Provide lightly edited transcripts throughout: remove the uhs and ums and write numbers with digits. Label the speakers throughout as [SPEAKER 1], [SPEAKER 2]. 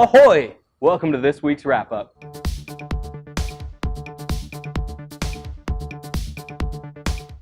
[SPEAKER 1] Ahoy! Welcome to this week's wrap-up.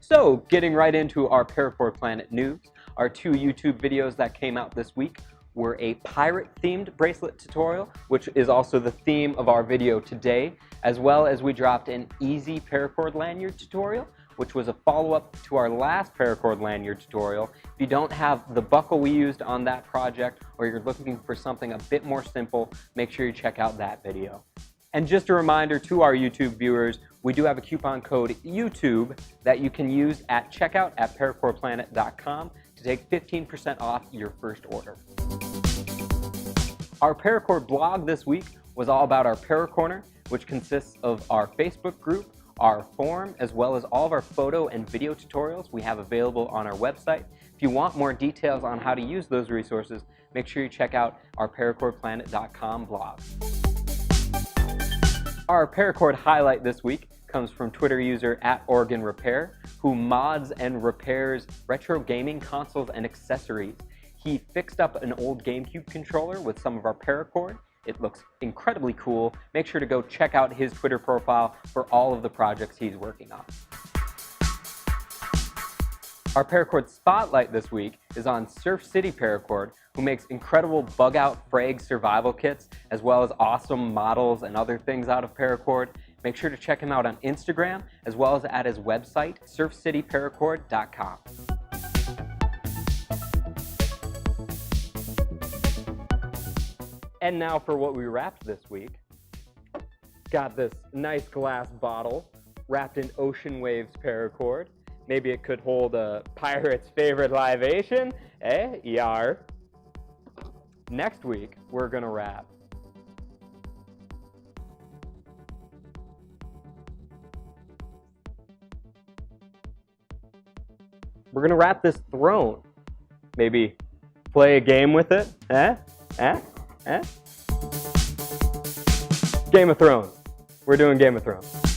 [SPEAKER 1] So, getting right into our Paracord Planet news, our two YouTube videos that came out this week were a pirate-themed bracelet tutorial, which is also the theme of our video today, as well as we dropped an easy paracord lanyard tutorial, which was a follow-up to our last paracord lanyard tutorial. If you don't have the buckle we used on that project, or you're looking for something a bit more simple, make sure you check out that video. And just a reminder to our YouTube viewers, we do have a coupon code YouTube that you can use at checkout at paracordplanet.com to take 15% off your first order. Our Paracord blog this week was all about our Paracorner, which consists of our Facebook group, our forum, as well as all of our photo and video tutorials we have available on our website. If you want more details on how to use those resources, make sure you check out our paracordplanet.com blog. Our Paracord highlight this week comes from Twitter user @OregonRepair, who mods and repairs retro gaming consoles and accessories. He fixed up an old GameCube controller with some of our Paracord. It looks incredibly cool. Make sure to go check out his Twitter profile for all of the projects he's working on. Our Paracord spotlight this week is on Surf City Paracord, who makes incredible bug-out frag survival kits, as well as awesome models and other things out of Paracord. Make sure to check him out on Instagram, as well as at his website, surfcityparacord.com. And now for what we wrapped this week. Got this nice glass bottle wrapped in Ocean Waves Paracord. Maybe it could hold a pirate's favorite libation, Yarr. Next week, we're gonna wrap this throne. Maybe play a game with it, Game of Thrones. We're doing Game of Thrones.